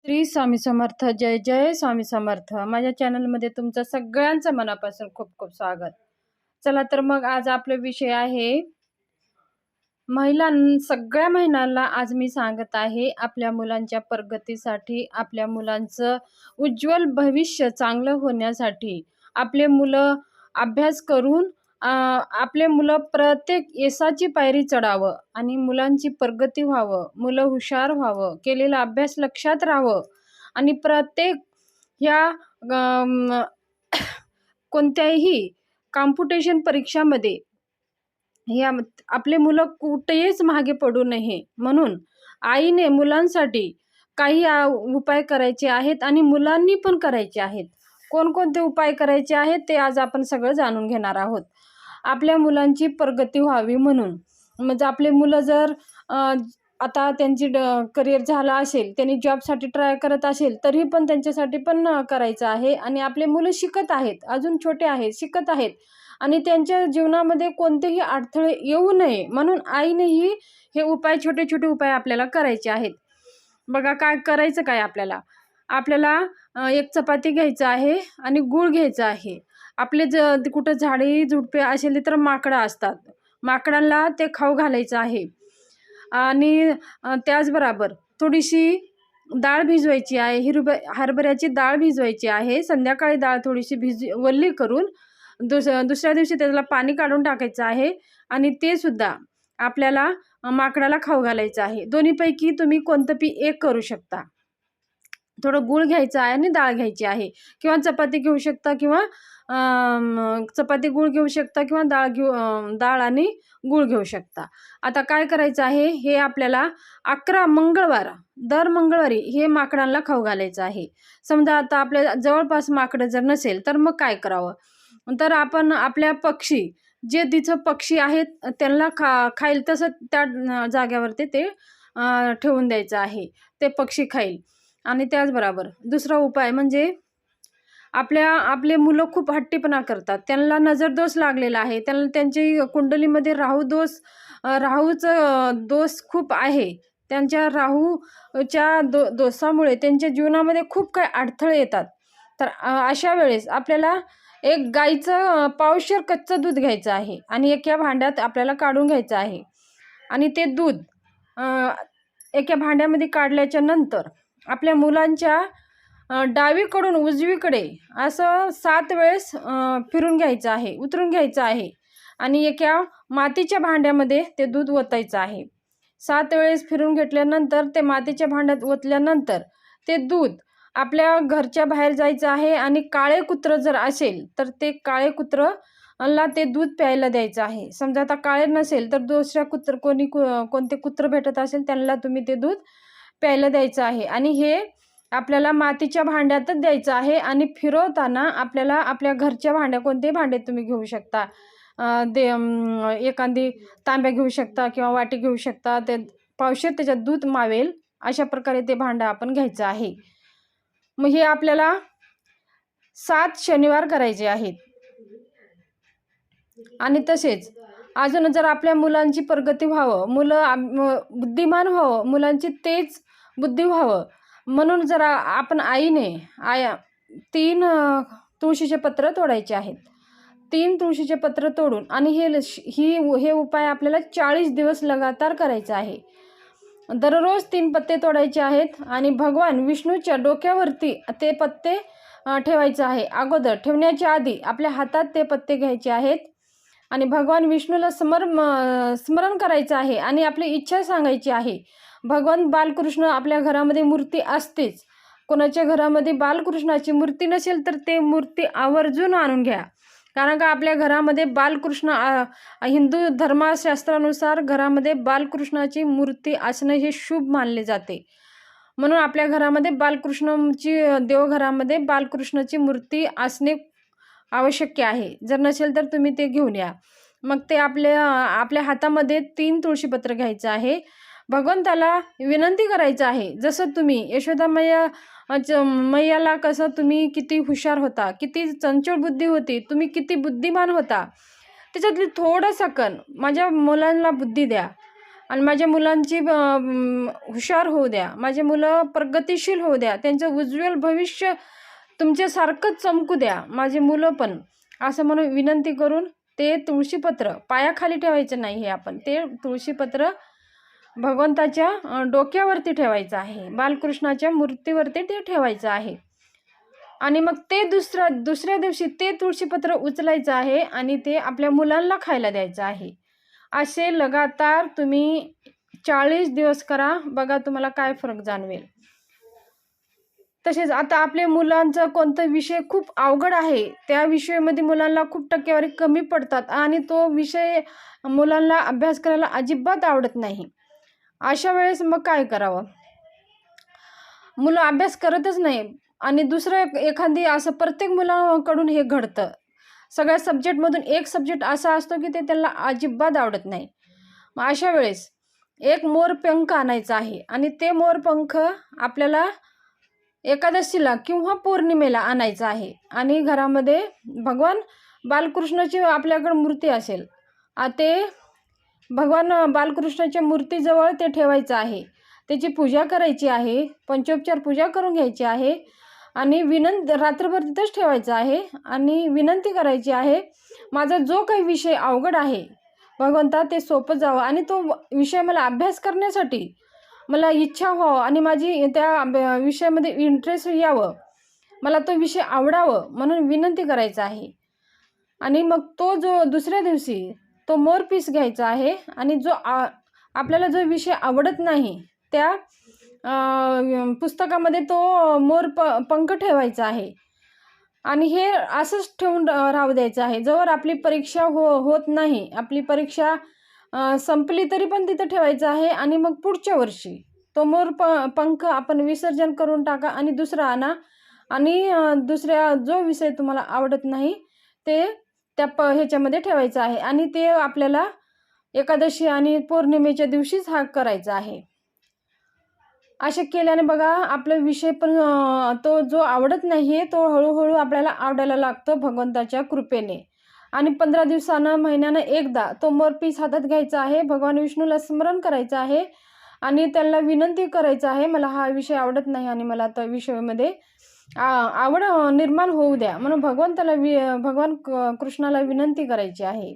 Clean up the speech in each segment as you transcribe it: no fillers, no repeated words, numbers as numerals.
श्री स्वामी समर्थ. जय जय स्वामी समर्थ. माझ्या चॅनलमध्ये तुमचं सगळ्यांचं मनापासून खूप खूप स्वागत. चला तर मग आज आपला विषय आहे सगळ्या महिलांना आज मी सांगत आहे आपल्या मुलांच्या प्रगतीसाठी, आपल्या मुलांचं उज्ज्वल भविष्य चांगलं होण्यासाठी आपले मुलं अभ्यास करून आपले मुलं प्रत्येक यशाची पायरी चढावं आणि मुलांची प्रगती व्हावं, मुलं हुशार व्हावं, केलेला अभ्यास लक्षात राहावं आणि प्रत्येक ह्या कोणत्याही कॉम्पिटिशन परीक्षामध्ये या आपले मुलं कुठेच मागे पडू नये म्हणून आईने मुलांसाठी काही उपाय करायचे आहेत आणि मुलांनी पण करायचे आहेत. कोणकोणते उपाय करायचे आहेत ते आज आपण सगळं जाणून घेणार आहोत. आपल्या मुलांची प्रगती व्हावी म्हणून म्हणजे आपले मुलं जर आता त्यांची करिअर झाला असेल, त्यांनी जॉबसाठी ट्राय करत असेल तरी पण त्यांच्यासाठी पण करायचं आहे आणि आपले मुलं शिकत आहेत, अजून छोटे आहेत, शिकत आहेत आणि त्यांच्या जीवनामध्ये कोणतेही अडथळे येऊ नये म्हणून आईनेही हे उपाय छोटे छोटे उपाय आपल्याला करायचे आहेत. बघा काय करायचं. काय आपल्याला एक चपाती घ्यायचं आहे आणि गूळ घ्यायचा आहे. आपले कुठं झाडे झुडपे असेल तर माकडं असतात, माकडांना ते खाऊ घालायचं आहे आणि त्याचबरोबर थोडीशी डाळ भिजवायची आहे. हरभऱ्याची डाळ भिजवायची आहे. संध्याकाळी डाळ थोडीशी वल्ली करून दुसऱ्या दिवशी त्याला पाणी काढून टाकायचं आहे आणि ते सुद्धा आपल्याला माकडाला खाऊ घालायचं आहे. दोन्हीपैकी तुम्ही कोणतं एक करू शकता. थोडं गूळ घ्यायचं आहे आणि डाळ घ्यायची आहे किंवा चपाती घेऊ शकता किंवा चपाती गूळ घेऊ शकता किंवा डाळ आणि गूळ घेऊ शकता. आता काय करायचं आहे, हे आपल्याला दर मंगळवारी हे माकडांना खाऊ घालायचं आहे. समजा आता आपल्या जवळपास माकडं जर नसेल तर मग काय करावं, तर आपण आपल्या जे तिचं पक्षी आहेत त्यांना खाईल तसं त्या जाग्यावरती ते ठेवून द्यायचं आहे, ते पक्षी खाईल. आणि त्याचबरोबर दुसरा उपाय म्हणजे आपले मुलं खूप हट्टीपणा करतात, त्यांना नजरदोष लागलेला आहे, त्यांची कुंडलीमध्ये राहूचं दोष खूप आहे. त्यांच्या राहूच्या दोषामुळे त्यांच्या जीवनामध्ये खूप काही अडथळे येतात. तर अशा वेळेस आपल्याला एक गाईचं पावशेर कच्चं दूध घ्यायचं आहे आणि एका भांड्यात आपल्याला काढून घ्यायचं आहे आणि ते दूध एका भांड्यामध्ये काढल्याच्या नंतर आपल्या मुलांच्या डावीकडून उजवीकडे असं 7 वेळेस फिरून घ्यायचं आहे, उतरून घ्यायचं आहे आणि एका मातीच्या भांड्यामध्ये ते दूध ओतायचं आहे. 7 वेळेस फिरून घेतल्यानंतर ते मातीच्या भांड्यात ओतल्यानंतर ते दूध आपल्या घरच्या बाहेर जायचं आहे आणि काळे कुत्रं जर असेल तर ते काळे कुत्रंला ते दूध प्यायला द्यायचं आहे. समजा आता काळे नसेल तर दुसऱ्या कोणते कुत्रं भेटत असेल त्यांना तुम्ही ते दूध प्यायला द्यायचं आहे आणि हे आपल्याला मातीच्या भांड्यातच द्यायचं आहे आणि फिरवताना आपल्याला आपल्या घरच्या कोणतेही भांडे तुम्ही घेऊ शकता. एखादी तांब्या घेऊ शकता किंवा वाटी घेऊ शकता. ते पावशेर त्याच्यात दूध मावेल अशा प्रकारे ते भांडं आपण घ्यायचं आहे. मग हे आपल्याला 7 शनिवार करायचे आहेत. आणि तसेच अजून जर आपल्या मुलांची प्रगती व्हावं, मुलं बुद्धिमान व्हावं, मुलांची तेज बुद्धी व्हावं म्हणून जर आपण आईने 3 तुळशीचे पत्र तोडायचे आहेत. 3 तुळशीचे पत्र तोडून आणि हे उपाय आपल्याला 40 दिवस लगातार करायचा आहे. दररोज 3 पत्ते तोडायचे आहेत आणि भगवान विष्णूच्या डोक्यावरती ते पत्ते ठेवायचं आहे. अगोदर ठेवण्याच्या आधी आपल्या हातात ते पत्ते घ्यायचे आहेत आणि भगवान विष्णूला स्मरण करायचं आहे आणि आपली इच्छा सांगायची आहे. भगवान बालकृष्ण आपल्या घरामध्ये मूर्ती असतेच. कोणाच्या घरामध्ये बालकृष्णाची मूर्ती नसेल तर ते मूर्ती आवर्जून आणून घ्या, कारण का आपल्या घरामध्ये बालकृष्ण हिंदू धर्मशास्त्रानुसार घरामध्ये बालकृष्णाची मूर्ती असणं हे शुभ मानले जाते. म्हणून आपल्या घरामध्ये देवघरामध्ये बालकृष्णाची मूर्ती असणे आवश्यक आहे. जर नसेल तर तुम्ही ते घेऊन या. मग ते आपल्या हातामध्ये 3 तुळशीपत्र घ्यायचं आहे. भगवंताला विनंती करायचं आहे, जसं तुम्ही यशोदा मैयाला कसं तुम्ही किती हुशार होता, किती चंचल बुद्धी होती, तुम्ही किती बुद्धिमान होता, त्याच्यातली थोडंसं माझ्या मुलांना बुद्धी द्या. आणि माझ्या मुलांची हुशार होऊ द्या, माझे मुलं प्रगतिशील होऊ द्या, त्यांचं उज्ज्वल भविष्य तुमच्यासारखंच चमकू द्या माझे मुलं पण, असं म्हणून विनंती करून ते तुळशीपत्र पायाखाली ठेवायचं नाही आहे, आपण ते तुळशीपत्र भगवंताच्या डोक्यावरती ठेवायचं आहे, बालकृष्णाच्या मूर्तीवरती ते ठेवायचं आहे. आणि मग ते दुसऱ्या दिवशी ते तुळशीपत्र उचलायचं आहे आणि ते आपल्या मुलांना खायला द्यायचं आहे. असे लगातार तुम्ही 40 दिवस करा, बघा तुम्हाला काय फरक जाणवेल. तसेच आता आपल्या मुलांचा कोणता विषय खूप अवघड आहे, त्या विषयामध्ये मुलांना खूप टक्केवारी कमी पडतात आणि तो विषय मुलांना अभ्यास करायला अजिबात आवडत नाही. अशा वेळेस मग काय करावं? मुलं अभ्यास करतच नाही आणि दुसरं एखादी असं प्रत्येक मुलाकडून हे घडतं. सगळ्या सब्जेक्टमधून एक सब्जेक्ट असा असतो की ते त्यांना अजिबात आवडत नाही. मग अशा वेळेस एक मोरपंख आणायचा आहे आणि ते मोरपंख आपल्याला एकादशीला किंवा पौर्णिमेला आणायचं आहे आणि घरामध्ये भगवान बालकृष्णाची आपल्याकडे मूर्ती असेल, ते भगवान बालकृष्णाच्या मूर्तीजवळ ते ठेवायचं आहे, त्याची पूजा करायची आहे, पंचोपचार पूजा करून घ्यायची आहे आणि रात्रभर तिथंच ठेवायचं आहे आणि विनंती करायची आहे, माझा जो काही विषय अवघड आहे भगवंता ते सोपं जावं आणि तो विषय मला अभ्यास करण्यासाठी मला इच्छा व्हावं आणि माझी त्या विषयामध्ये इंटरेस्ट यावं, मला तो विषय आवडावं म्हणून विनंती करायचं आहे. आणि मग तो जो दुसऱ्या दिवशी तो मोरपीस घ्यायचा आहे आणि आपल्याला जो विषय आवडत नाही त्या पुस्तकामध्ये तो पंख ठेवायचा आहे आणि हे असंच ठेवून राहू द्यायचं आहे जोवर आपली परीक्षा होत नाही. आपली परीक्षा संपली तरी पण तिथं ठेवायचं आहे आणि मग पुढच्या वर्षी तो पंख आपण विसर्जन करून टाका आणि दुसरा आणा आणि दुसऱ्या जो विषय तुम्हाला आवडत नाही ते त्या ह्याच्यामध्ये ठेवायचं आहे आणि ते आपल्याला एकादशी आणि पौर्णिमेच्या दिवशीच हा करायचा आहे. असे केल्याने बघा आपला विषय पण तो जो आवडत नाही आहे तो हळूहळू आपल्याला आवडायला लागतो भगवंताच्या कृपेने. आणि 15 दिवसानं महिन्यानं एकदा तो मोरपीस हातात घ्यायचा आहे, भगवान विष्णूला स्मरण करायचं आहे आणि त्यांना विनंती करायचं आहे, मला हा विषय आवडत नाही आणि मला त्या विषयामध्ये आवड निर्माण होऊ द्या म्हणून भगवान कृष्णाला विनंती करायची आहे.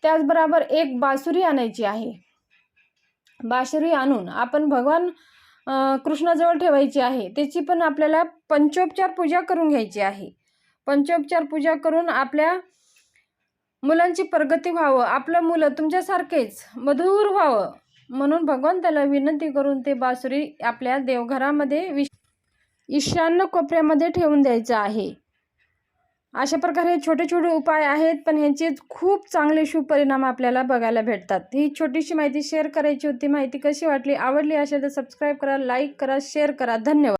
त्याचबरोबर एक बासुरी आणायची आहे. बासुरी आणून आपण भगवान कृष्णाजवळ ठेवायची आहे. त्याची पण आपल्याला पंचोपचार पूजा करून घ्यायची आहे. पंचोपचार पूजा करून आपल्या मुलांची प्रगती व्हावं, आपलं मुलं तुमच्यासारखेच मधुर व्हावं म्हणून भगवंताला विनंती करून ते बासुरी आपल्या देवघरामध्ये ईशान्य कोपऱ्यामध्ये ठेवून द्यायचं आहे. अशा प्रकारे छोटे छोटे उपाय आहेत पण ह्यांचे खूप चांगले शुभ परिणाम आपल्याला बघायला भेटतात. ही छोटीशी माहिती शेअर करायची होती. माहिती कशी वाटली, आवडली असेल तर सबस्क्राईब करा, लाईक करा, शेअर करा. धन्यवाद.